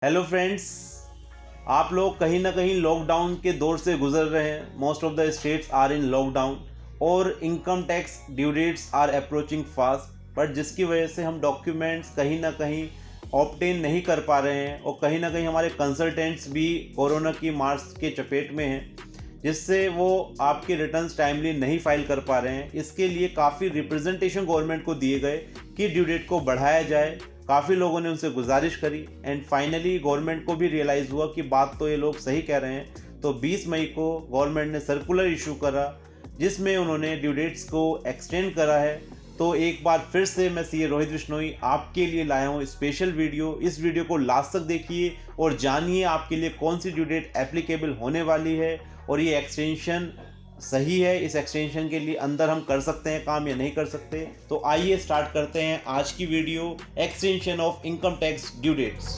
Hello friends, आप लोग कहीं ना कहीं लॉकडाउन के दौर से गुजर रहे हैं। Most of the states are in lockdown और income tax due dates are approaching fast, but जिसकी वजह से हम डॉक्यूमेंट्स कहीं ना कहीं ऑब्टेन नहीं कर पा रहे हैं और कहीं ना कहीं हमारे कंसल्टेंट्स भी कोरोना की मार्स के चपेट में हैं, जिससे वो आपके रिटर्न्स टाइमली नहीं फाइल कर पा रहे हैं। इसके लिए काफ़ी रिप्रेजेंटेशन गवर्नमेंट को दिए गए कि ड्यू डेट को बढ़ाया जाए। काफ़ी लोगों ने उनसे गुजारिश करी एंड फाइनली गवर्नमेंट को भी रियलाइज़ हुआ कि बात तो ये लोग सही कह रहे हैं। तो 20 मई को गवर्नमेंट ने सर्कुलर इशू करा जिसमें उन्होंने ड्यू डेट्स को एक्सटेंड करा है। तो एक बार फिर से मैं सीए रोहित बिश्नोई आपके लिए लाया हूँ स्पेशल वीडियो। इस वीडियो को लास्ट तक देखिए और जानिए आपके लिए कौन सी ड्यू डेट एप्लीकेबल होने वाली है और ये एक्सटेंशन सही है। इस एक्सटेंशन के लिए अंदर हम कर सकते हैं काम या नहीं कर सकते। तो आइए स्टार्ट करते हैं आज की video, extension of income tax due dates.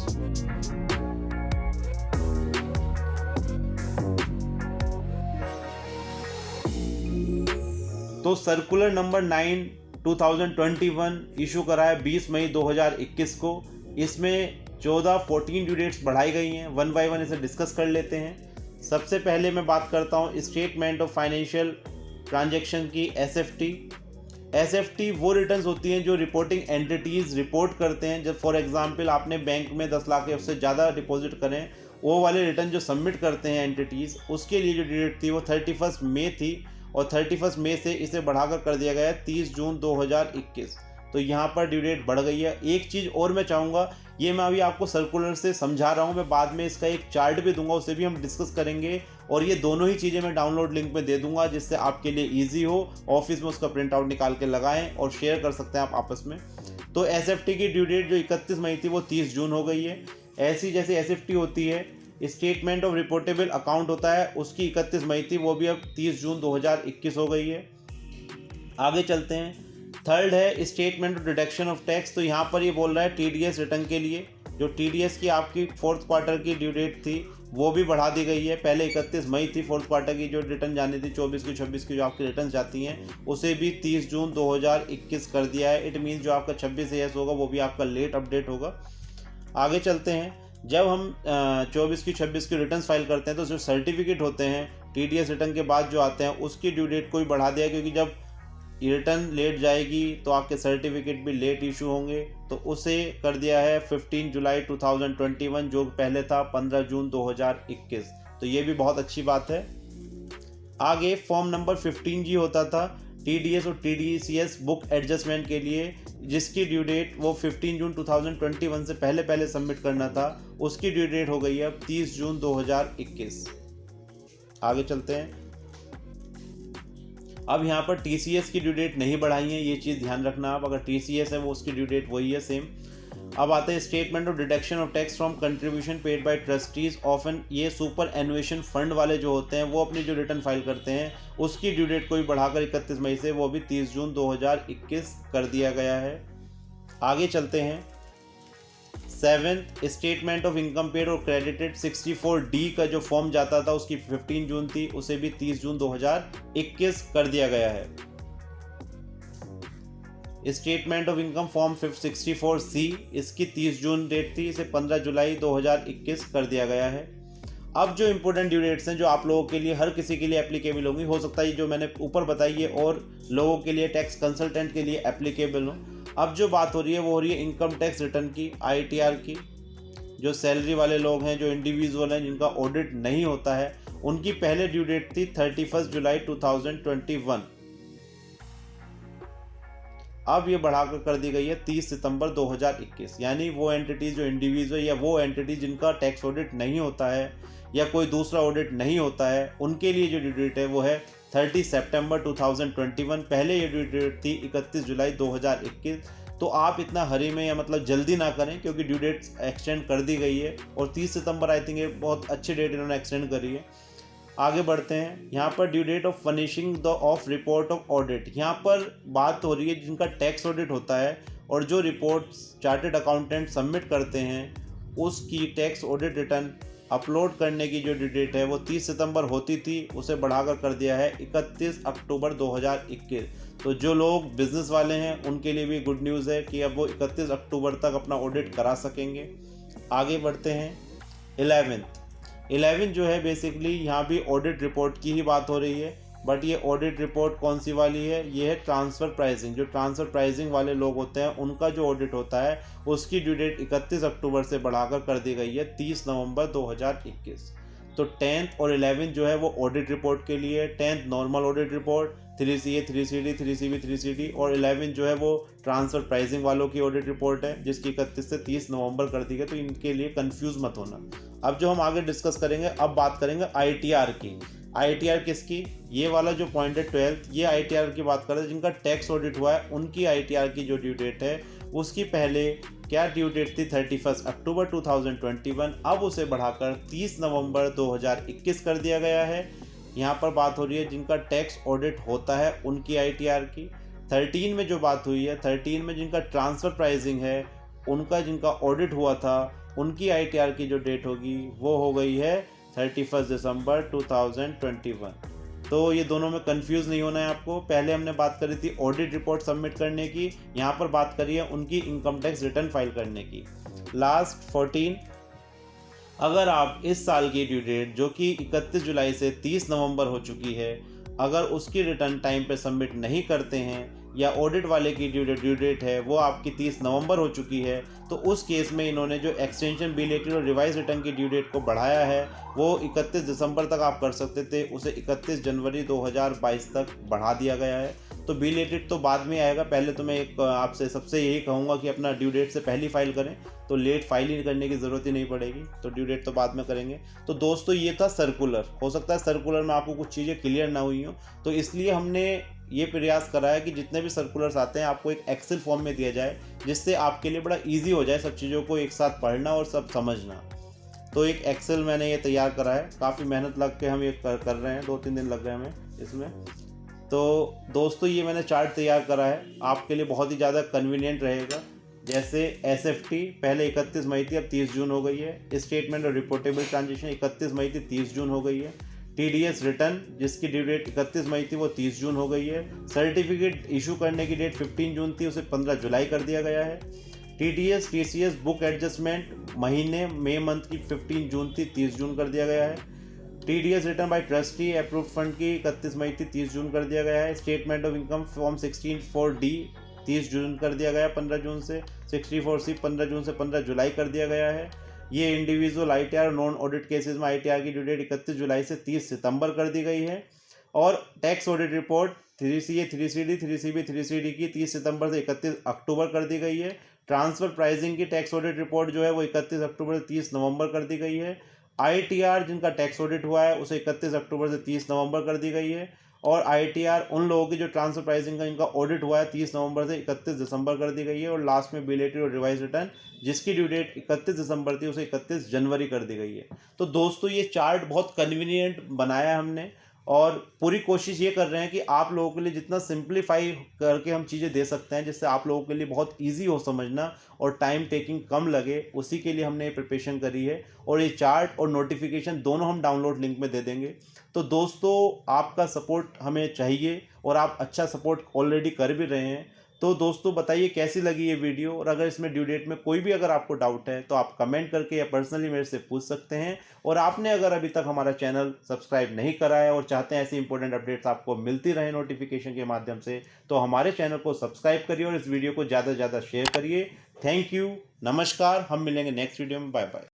तो सर्कुलर नंबर 9 2021 इशू करा है 20 मई 2021 को। इसमें 14 ड्यू डेट्स बढ़ाई गई हैं। वन बाय वन इसे डिस्कस कर लेते हैं। सबसे पहले मैं बात करता हूँ स्टेटमेंट ऑफ फाइनेंशियल ट्रांजैक्शन की, एसएफटी वो रिटर्न्स होती हैं जो रिपोर्टिंग एंटिटीज़ रिपोर्ट करते हैं। जब फॉर एग्जांपल आपने बैंक में 10 लाख या उससे ज़्यादा डिपॉजिट करें, वो वाले रिटर्न जो सबमिट करते हैं एंटिटीज़, उसके लिए जो डेट थी वो 31 मई थी और 31 मई से इसे बढ़ाकर कर दिया गया है 30 जून 2021। तो यहाँ पर ड्यू डेट बढ़ गई है। एक चीज़ और मैं चाहूँगा, ये मैं अभी आपको सर्कुलर से समझा रहा हूँ, मैं बाद में इसका एक चार्ट भी दूंगा, उसे भी हम डिस्कस करेंगे। और ये दोनों ही चीज़ें मैं डाउनलोड लिंक में दे दूंगा जिससे आपके लिए ईजी हो। ऑफिस में उसका प्रिंट आउट निकाल के लगाएं और शेयर कर सकते हैं आप आपस में। तो एसएफटी की ड्यू डेट जो 31 मई थी वो 30 जून हो गई है। ऐसी जैसे एसएफटी होती है, स्टेटमेंट ऑफ रिपोर्टेबल अकाउंट होता है, उसकी 31 मई थी, वो भी अब 30 जून 2021 हो गई है। आगे चलते हैं। थर्ड है statement of deduction of tax. तो यहाँ पर ये बोल रहा है टीडीएस रिटर्न के लिए, जो टीडीएस की आपकी फोर्थ क्वार्टर की ड्यू डेट थी वो भी बढ़ा दी गई है। पहले 31 मई थी फोर्थ क्वार्टर की जो रिटर्न जानी थी, 24 की 26 की जो आपकी रिटर्न जाती हैं, उसे भी 30 जून 2021 कर दिया है। इट मीन्स जो आपका 26 एएस होगा वो भी आपका लेट अपडेट होगा। आगे चलते हैं। जब हम 24 की 26 की रिटर्न फाइल करते हैं तो जो सर्टिफिकेट होते हैं टीडीएस रिटर्न के बाद जो आते हैं उसकी ड्यू डेट को भी बढ़ा दिया है, क्योंकि जब रिटर्न लेट जाएगी तो आपके सर्टिफिकेट भी लेट इशू होंगे। तो उसे कर दिया है 15 जुलाई 2021, जो पहले था 15 जून 2021। तो ये भी बहुत अच्छी बात है। आगे फॉर्म नंबर 15G होता था टीडीएस और टीडीसीएस बुक एडजस्टमेंट के लिए, जिसकी ड्यू डेट वो 15 जून 2021 से पहले सबमिट करना था, उसकी ड्यू डेट हो गई है अब 30 जून 2021। आगे चलते हैं। अब यहाँ पर टीसीएस की ड्यू डेट नहीं बढ़ाई है, ये चीज़ ध्यान रखना आप। अगर टीसीएस है वो उसकी ड्यू डेट वही है सेम। अब आते हैं statement of deduction of tax from contribution paid by trustees often. ये सुपर एनुएशन फंड वाले जो होते हैं वो अपनी जो रिटर्न फाइल करते हैं उसकी ड्यू डेट को भी बढ़ाकर 31 मई से वो भी 30 जून 2021 कर दिया गया है। आगे चलते हैं। 7 स्टेटमेंट ऑफ इनकम पेड और क्रेडिटेड 64D का जो फॉर्म जाता था उसकी 15 जून थी, उसे भी 30 जून 2021 कर दिया गया है। Statement of income form 64C, इसकी 30 जून डेट थी, इसे 15 जुलाई 2021 कर दिया गया है। अब जो इंपॉर्टेंट ड्यू डेट्स हैं जो आप लोगों के लिए, हर किसी के लिए एप्लीकेबल होंगी, हो सकता है जो मैंने ऊपर बताई है और लोगों के लिए, टैक्स कंसल्टेंट के लिए एप्लीकेबल हो। अब जो बात हो रही है वो हो रही है इनकम टैक्स रिटर्न की, आईटीआर की। जो सैलरी वाले लोग हैं, जो इंडिविजुअल हैं, जिनका ऑडिट नहीं होता है, उनकी पहले ड्यू डेट थी 31 जुलाई 2021। अब ये बढ़ाकर कर दी गई है 30 सितंबर 2021। यानी वो एंटिटीज जो इंडिविजुअल या वो एंटिटी जिनका टैक्स ऑडिट नहीं होता है या कोई दूसरा ऑडिट नहीं होता है, उनके लिए जो ड्यू डेट है वो है 30 सितंबर 2021। पहले ये ड्यू डेट थी 31 जुलाई 2021। तो आप इतना हरी में या मतलब जल्दी ना करें, क्योंकि ड्यू डेट एक्सटेंड कर दी गई है और 30 सितंबर आई थिंक ये बहुत अच्छी डेट इन्होंने एक्सटेंड करी है। आगे बढ़ते हैं। यहाँ पर due date of furnishing the of report of audit, यहाँ पर बात हो रही है जिनका टैक्स ऑडिट होता है और जो रिपोर्ट्स चार्टर्ड अकाउंटेंट सबमिट करते हैं उसकी टैक्स ऑडिट रिटर्न अपलोड करने की जो ड्यू डेट है वो 30 सितंबर होती थी, उसे बढ़ाकर कर दिया है 31 अक्टूबर 2021। तो जो लोग बिजनेस वाले हैं उनके लिए भी गुड न्यूज़ है कि अब वो 31 अक्टूबर तक अपना ऑडिट करा सकेंगे। आगे बढ़ते हैं 11th जो है बेसिकली यहाँ भी ऑडिट रिपोर्ट की ही बात हो रही है, बट ये ऑडिट रिपोर्ट कौन सी वाली है, ये है ट्रांसफ़र प्राइसिंग। जो ट्रांसफ़र प्राइसिंग वाले लोग होते हैं उनका जो ऑडिट होता है उसकी ड्यू डेट 31 अक्टूबर से बढ़ाकर कर दी गई है 30 नवंबर 2021। तो 10th और 11th जो है वो ऑडिट रिपोर्ट के लिए, 10th normal audit report 3CA 3CD 3CB 3CD, और 11th जो है वो ट्रांसफ़र प्राइसिंग वालों की ऑडिट रिपोर्ट है जिसकी 31 से 30 नवंबर कर दी गई। तो इनके लिए कंफ्यूज मत होना। अब जो हम आगे डिस्कस करेंगे, अब बात करेंगे ITR की। ITR किसकी, ये वाला जो पॉइंट है 12th, ये ITR की बात कर रहे हैं जिनका टैक्स ऑडिट हुआ है उनकी ITR की जो ड्यू डेट है उसकी पहले क्या ड्यू डेट थी 31 अक्टूबर 2021, अब उसे बढ़ाकर 30 नवंबर 2021 कर दिया गया है। यहाँ पर बात हो रही है जिनका टैक्स ऑडिट होता है उनकी ITR की। 13 में जो बात हुई है, 13 में जिनका ट्रांसफ़र प्राइसिंग है उनका जिनका ऑडिट हुआ था उनकी ITR की जो डेट होगी वो हो गई है 31 दिसंबर 2021। तो ये दोनों में कंफ्यूज नहीं होना है आपको। पहले हमने बात करी थी ऑडिट रिपोर्ट सबमिट करने की, यहाँ पर बात करी है उनकी इनकम टैक्स रिटर्न फाइल करने की। लास्ट 14, अगर आप इस साल की ड्यू डेट जो कि 31 जुलाई से 30 नवंबर हो चुकी है, अगर उसकी रिटर्न टाइम पे सबमिट नहीं करते हैं या ऑडिट वाले की ड्यू डेट है वो आपकी 30 नवंबर हो चुकी है, तो उस केस में इन्होंने जो एक्सटेंशन बिलेटेड और रिवाइज रिटर्न की ड्यू डेट को बढ़ाया है वो 31 दिसंबर तक आप कर सकते थे, उसे 31 जनवरी 2022 तक बढ़ा दिया गया है। तो बिलेटेड तो बाद में आएगा, पहले तो मैं एक आपसे सबसे यही कहूँगा कि अपना ड्यू डेट से पहले फाइल करें, तो लेट फाइल ही करने की ज़रूरत ही नहीं पड़ेगी। तो ड्यू डेट तो बाद में करेंगे। तो दोस्तों ये था सर्कुलर। हो सकता है सर्कुलर में आपको कुछ चीज़ें क्लियर ना हुई हों, तो इसलिए हमने ये प्रयास करा है कि जितने भी सर्कुलर्स आते हैं आपको एक एक्सेल फॉर्म में दिया जाए, जिससे आपके लिए बड़ा ईजी हो जाए सब चीज़ों को एक साथ पढ़ना और सब समझना। तो एक एक्सेल मैंने ये तैयार करा है, काफ़ी मेहनत लग के हम ये कर रहे हैं, 2-3 दिन लग गए हमें इसमें। तो दोस्तों ये मैंने चार्ट तैयार करा है, आपके लिए बहुत ही ज़्यादा कन्वीनियंट रहेगा। जैसे SFT पहले 31 मई थी, अब 30 जून हो गई है। स्टेटमेंट और रिपोर्टेबल ट्रांजेक्शन 31 मई थी, 30 जून हो गई है। TDS रिटर्न जिसकी ड्यू डेट 31 मई थी वो 30 जून हो गई है। सर्टिफिकेट इशू करने की डेट 15 जून थी, उसे 15 जुलाई कर दिया गया है। TDS TCS बुक एडजस्टमेंट महीने मई मंथ की 15 जून थी, 30 जून कर दिया गया है। TDS return by trustee approve fund की 31 मई थी, 30 जून कर दिया गया है। Statement of income form 64D 30 जून कर दिया गया है 15 जून से। 64C 15 जून से 15 जुलाई कर दिया गया है। ये individual ITR non audit cases में ITR की ड्यू डेट 31 जुलाई से 30 सितंबर कर दी गई है। और tax audit report 3CA 3CD 3CB 3CD की 30 सितंबर से 31 अक्टूबर कर दी गई है। ट्रांसफ़र प्राइसिंग की टैक्स ऑडिट रिपोर्ट जो है वो 31 अक्टूबर से 30 नवंबर कर दी गई है। ITR जिनका टैक्स ऑडिट हुआ है उसे 31 अक्टूबर से 30 नवंबर कर दी गई है। और ITR उन लोगों की जो ट्रांसफर प्राइसिंग का इनका ऑडिट हुआ है 30 नवंबर से 31 दिसंबर कर दी गई है। और लास्ट में बिलेटेड और रिवाइज रिटर्न जिसकी ड्यू डेट 31 दिसंबर थी उसे 31 जनवरी कर दी गई है। तो दोस्तों ये चार्ट बहुत कन्वीनियंट बनाया हमने, और पूरी कोशिश ये कर रहे हैं कि आप लोगों के लिए जितना सिंप्लीफाई करके हम चीज़ें दे सकते हैं जिससे आप लोगों के लिए बहुत इजी हो समझना और टाइम टेकिंग कम लगे, उसी के लिए हमने ये प्रिपरेशन करी है। और ये चार्ट और नोटिफिकेशन दोनों हम डाउनलोड लिंक में दे देंगे। तो दोस्तों आपका सपोर्ट हमें चाहिए और आप अच्छा सपोर्ट ऑलरेडी कर भी रहे हैं। तो दोस्तों बताइए कैसी लगी ये वीडियो, और अगर इसमें ड्यू डेट में कोई भी अगर आपको डाउट है तो आप कमेंट करके या पर्सनली मेरे से पूछ सकते हैं। और आपने अगर अभी तक हमारा चैनल सब्सक्राइब नहीं करा है और चाहते हैं ऐसी इंपॉर्टेंट अपडेट्स आपको मिलती रहे नोटिफिकेशन के माध्यम से, तो हमारे चैनल को सब्सक्राइब करिए और इस वीडियो को ज़्यादा से ज़्यादा शेयर करिए। थैंक यू, नमस्कार, हम मिलेंगे नेक्स्ट वीडियो में। Bye bye.